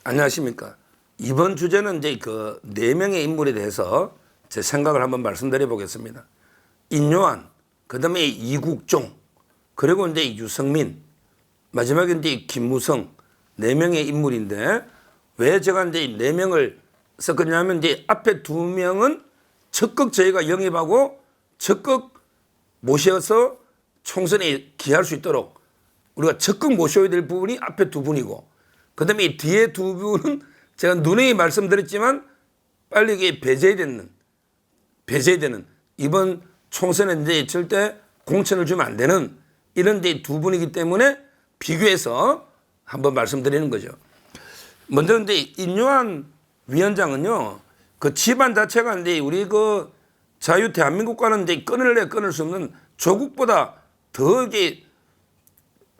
안녕하십니까. 이번 주제는 이제 그 4명의 인물에 대해서 제 생각을 한번 말씀드려 보겠습니다. 인요한, 그 다음에 이국종, 그리고 이제 유승민, 마지막에 이제 김무성, 4명의 인물인데 왜 제가 이제 4명을 썼냐면 이제 앞에 2명은 적극 저희가 영입하고 적극 모셔서 총선에 기할 수 있도록 우리가 적극 모셔야 될 부분이 앞에 2분이고, 그 다음에 이 뒤에 2분은 제가 누누이 말씀드렸지만 빨리 이게 배제해야 되는 이번 총선에 이제 절대 공천을 주면 안 되는 이런 이제 2분이기 때문에 비교해서 한번 말씀드리는 거죠. 먼저 이제 인요한 위원장은요, 그 집안 자체가 이제 우리 그 자유 대한민국과는 이제 끊을 수 없는 조국보다 더 이게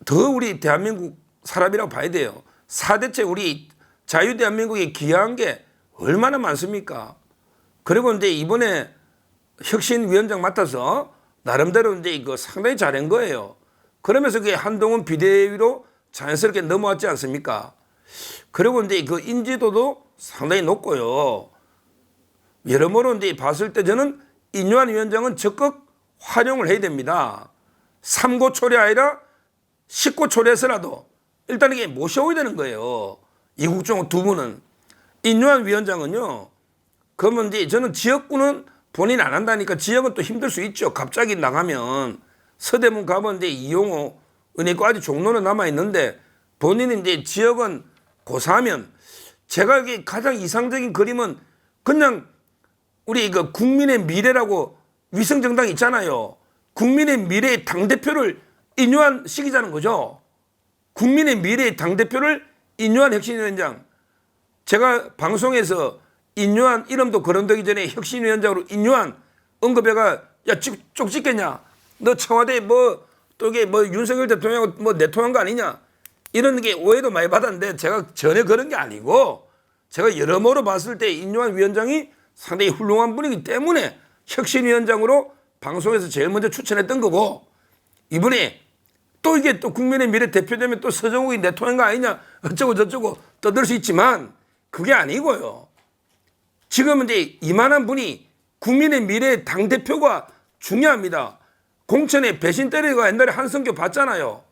더 우리 대한민국 사람이라고 봐야 돼요. 4대째 우리 자유 대한민국에 기여한 게 얼마나 많습니까? 그리고 이제 이번에 혁신위원장 맡아서 나름대로 이제 이거 상당히 잘한 거예요. 그러면서 그게 한동훈 비대위로 자연스럽게 넘어왔지 않습니까? 그리고 이제 그 인지도도 상당히 높고요. 여러모로 이제 봤을 때 저는 인요한 위원장은 적극 활용을 해야 됩니다. 3고 초래 아니라 10고 초래해서라도 일단 이게 모셔야 되는 거예요. 이국종 2분은. 인요한 위원장은요, 그러면 이제 저는 지역구는 본인 안 한다니까 지역은 또 힘들 수 있죠. 갑자기 나가면 서대문 가면 이제 이용호 은행까지 종로는 남아 있는데 본인이 이제 지역은 고사하면 제가 이게 가장 이상적인 그림은 그냥 우리 그 국민의 미래라고 위성정당 있잖아요. 국민의 미래의 당대표를 인요한 시키자는 거죠. 국민의 미래의 당대표를 인요한 혁신위원장. 제가 방송에서 인요한 이름도 거론되기 전에 혁신위원장으로 인요한 언급해가 야 쪽 찍겠냐? 너 청와대 또 이게 윤석열 대통령하고 내통한 거 아니냐? 이런 게 오해도 많이 받았는데 제가 전혀 그런 게 아니고 제가 여러모로 봤을 때 인요한 위원장이 상당히 훌륭한 분이기 때문에 혁신위원장으로 방송에서 제일 먼저 추천했던 거고, 이번에 또 이게 또 국민의 미래 대표되면 또 서정욱이 내통한 거 아니냐 어쩌고 저쩌고 떠들 수 있지만 그게 아니고요. 지금은 이제 이만한 분이 국민의 미래 당대표가 중요합니다. 공천에 배신 때리가 옛날에 한성교 봤잖아요.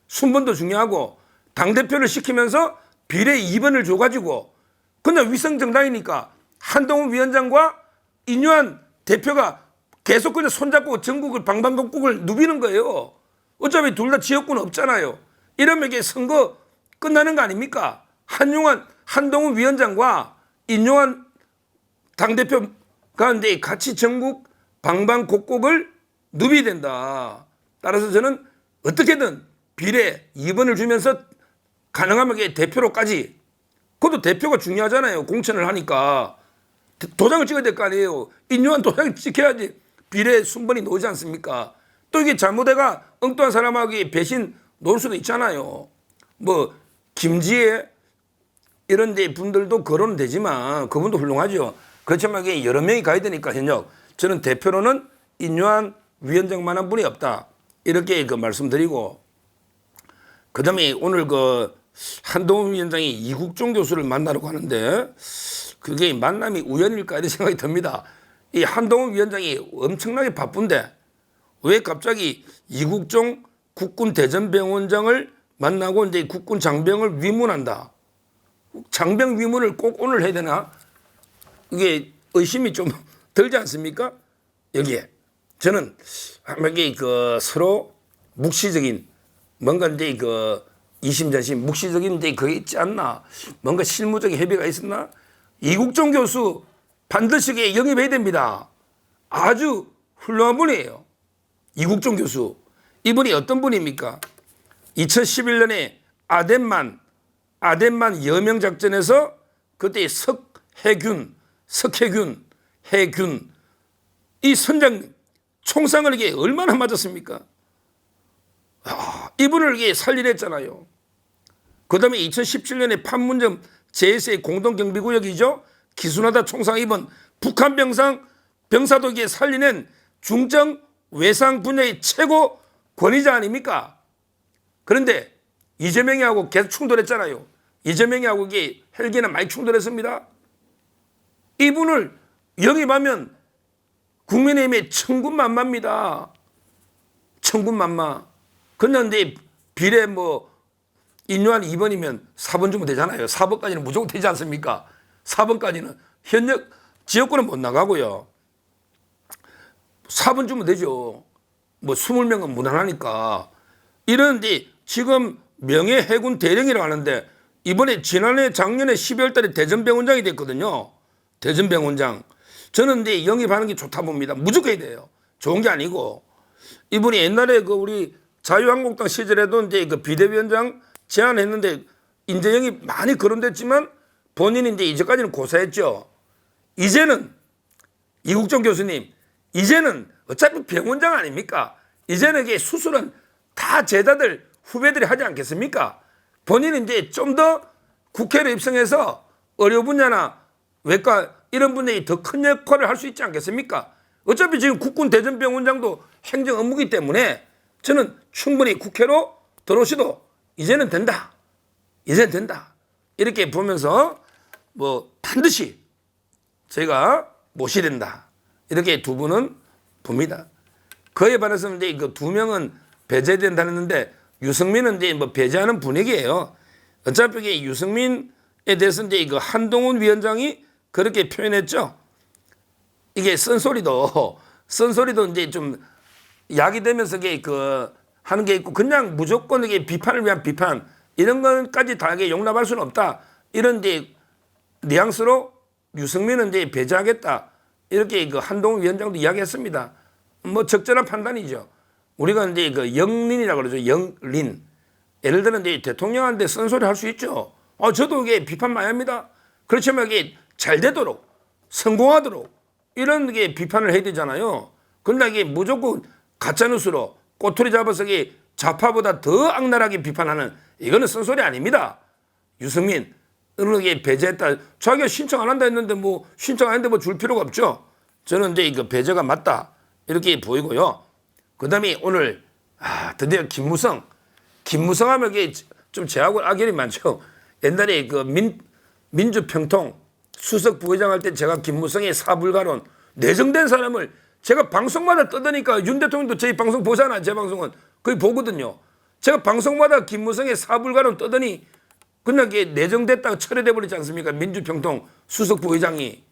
순번도 중요하고 당대표를 시키면서 비례 2번을 줘가지고 그냥 위성정당이니까 한동훈 위원장과 인요한 대표가 계속 그냥 손잡고 전국을 방방곡곡을 누비는 거예요. 어차피 둘 다 지역구는 없잖아요. 이러면 이게 선거 끝나는 거 아닙니까? 한동훈 위원장과 인요한 당대표가 이제 같이 전국 방방곡곡을 누비야 된다. 따라서 저는 어떻게든 비례 2번을 주면서 가능하면 대표로까지, 그것도 대표가 중요하잖아요. 공천을 하니까 도장을 찍어야 될 거 아니에요. 인요한 도장을 찍혀야지 비례 순번이 나오지 않습니까? 또 이게 잘못해가 엉뚱한 사람에게 배신 놓을 수도 있잖아요. 김지혜 이런 데 분들도 거론은 되지만 그분도 훌륭하죠. 그렇지만 이게 여러 명이 가야 되니까 현역 저는 대표로는 인요한 위원장만한 분이 없다. 이렇게 말씀드리고, 그 다음에 오늘 한동훈 위원장이 이국종 교수를 만나려고 하는데 그게 만남이 우연일까 이런 생각이 듭니다. 이 한동훈 위원장이 엄청나게 바쁜데 왜 갑자기 이국종 국군 대전병원장을 만나고 이제 국군 장병을 위문한다. 장병 위문을 꼭 오늘 해야 되나? 이게 의심이 좀 들지 않습니까? 여기에 저는 이게 서로 묵시적인 뭔가 이제 이심전심 묵시적인 데 그게 있지 않나? 뭔가 실무적인 협의가 있었나? 이국종 교수 반드시 영입해야 됩니다. 아주 훌륭한 분이에요. 이국종 교수. 이분이 어떤 분입니까? 2011년에 아덴만 여명작전에서 그때 석해균 이 선장님 총상을 이게 얼마나 맞았습니까? 이분을 이게 살리랬잖아요. 그 다음에 2017년에 판문점 제1세 공동경비구역이죠. 기순하다 총상 입은 북한 병사도 이게 살리는 중정 외상 분야의 최고 권위자 아닙니까? 그런데 이재명이하고 계속 충돌했잖아요. 이재명이하고 이게 헬기는 많이 충돌했습니다. 이분을 영입하면 국민의힘의 천군만마입니다. 천군만마. 그런데 비례 뭐 인요한 2번이면 4번 주면 되잖아요. 4번까지는 무조건 되지 않습니까? 4번까지는 현역 지역구는 못 나가고요. 4번 주면 되죠. 뭐 20명은 무난하니까. 이러는데 지금 명예해군 대령이라고 하는데 이번에 지난해 작년에 12월 달에 대전병원장이 됐거든요. 대전병원장. 저는 이제 영입하는 게 좋다 봅니다. 무조건 해야 돼요. 좋은 게 아니고. 이분이 옛날에 그 우리 자유한국당 시절에도 이제 그 비대위원장 제안했는데 인재 영입 많이 거론됐지만 본인이 이제 이제까지는 고사했죠. 이제는 이국정 교수님, 이제는 어차피 병원장 아닙니까? 이제는 이게 수술은 다 제자들 후배들이 하지 않겠습니까? 본인이 이제 좀 더 국회로 입성해서 의료 분야나 외과 이런 분야에 더 큰 역할을 할 수 있지 않겠습니까? 어차피 지금 국군 대전병원장도 행정 업무이기 때문에 저는 충분히 국회로 들어오셔도 이제는 된다. 이제는 된다. 이렇게 보면서 뭐 반드시 저희가 모셔야 된다. 이렇게 두 분은 봅니다. 그에 반해서 이제 그 두 명은 배제된다는 했는데 유승민은 이제 뭐 배제하는 분위기예요. 어차피 이게 유승민에 대해서 이제 그 한동훈 위원장이 그렇게 표현했죠. 이게 쓴소리도 이제 좀 야기되면서 이게 그 하는 게 있고 그냥 무조건 이게 비판을 위한 비판 이런 것까지 다 용납할 수는 없다. 이런 이제 뉘앙스로 유승민은 이제 배제하겠다. 이렇게 그 한동훈 위원장도 이야기했습니다. 뭐 적절한 판단이죠. 우리가 이제 그 영린이라고 그러죠. 영린. 예를 들어 이제 대통령한테 쓴소리 할 수 있죠. 저도 이게 비판 많이 합니다. 그렇지만 이게 잘 되도록 성공하도록 이런 게 비판을 해야 되잖아요. 그런데 이게 무조건 가짜뉴스로 꼬투리 잡아서 이게 좌파보다 더 악랄하게 비판하는 이거는 쓴소리 아닙니다. 유승민 이렇게 배제했다. 자기가 신청 안 한다 했는데 뭐 신청 안 했는데 뭐 줄 필요가 없죠. 저는 이제 이거 배제가 맞다 이렇게 보이고요. 그다음에 오늘 드디어 김무성 하면 이게 좀 제하고 악연이 많죠. 옛날에 그 민주평통 수석 부회장 할 때 제가 김무성의 사불가론 내정된 사람을 제가 방송마다 떠드니까 윤 대통령도 제 방송 보잖아. 제 방송은 거의 보거든요. 제가 방송마다 김무성의 사불가론 떠더니 그냥 이게 내정됐다가 철회돼 버리지 않습니까? 민주평통 수석 부회장이.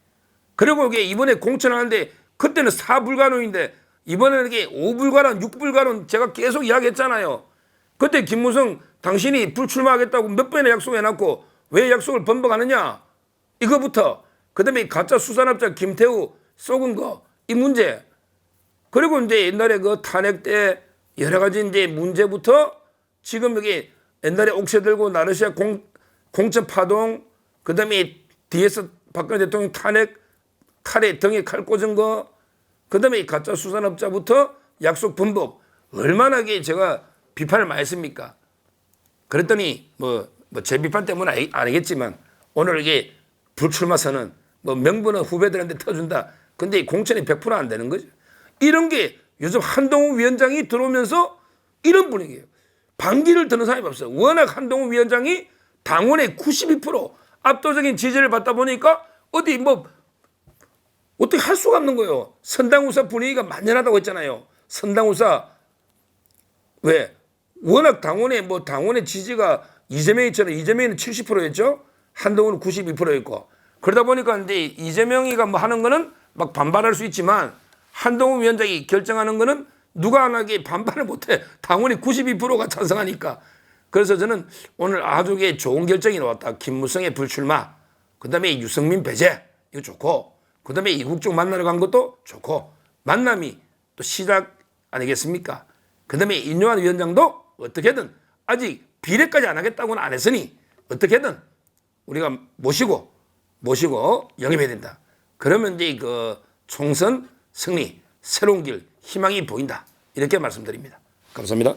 그리고 이게 이번에 공천하는데 그때는 사불가론인데 이번에는 이게 5불가론, 6불가론 제가 계속 이야기했잖아요. 그때 김무성 당신이 불출마하겠다고 몇 번이나 약속해놨고 왜 약속을 번복하느냐? 이거부터 그다음에 가짜 수산업자 김태우 쏘은 거 이 문제 그리고 이제 옛날에 그 탄핵 때 여러 가지 이제 문제부터 지금 여기 옛날에 옥새 들고 나르시아 공천 파동 그다음에 뒤에서 박근혜 대통령 탄핵 칼에 등에 칼 꽂은 거 그다음에 가짜 수산업자부터 약속 번복 얼마나 제가 비판을 많이 했습니까? 그랬더니 뭐 제 비판 때문은 아니겠지만 오늘 이게 불출마 선언 뭐 명분은 후배들한테 터준다. 근데 공천이 100% 안 되는 거죠. 이런 게 요즘 한동훈 위원장이 들어오면서 이런 분위기예요. 반기를 드는 사람이 없어요. 워낙 한동훈 위원장이 당원의 92% 압도적인 지지를 받다 보니까 어디 뭐 어떻게 할 수가 없는 거예요. 선당우사 분위기가 만연하다고 했잖아요. 선당우사 왜? 워낙 당원의 지지가 이재명이처럼 이재명이는 70%였죠. 한동훈은 92%였고 그러다 보니까 이제 이재명이가 뭐 하는 거는 막 반발할 수 있지만 한동훈 위원장이 결정하는 거는 누가 안 하게 반발을 못해. 당원이 92%가 찬성하니까. 그래서 저는 오늘 아주 좋은 결정이 나왔다. 김무성의 불출마, 그 다음에 유승민 배제 이거 좋고 그 다음에 이국종 만나러 간 것도 좋고 만남이 또 시작 아니겠습니까? 그 다음에 인요한 위원장도 어떻게든 아직 비례까지 안 하겠다고는 안 했으니 어떻게든 우리가 모시고 영입해야 된다. 그러면 이제 그 총선 승리, 새로운 길, 희망이 보인다. 이렇게 말씀드립니다. 감사합니다.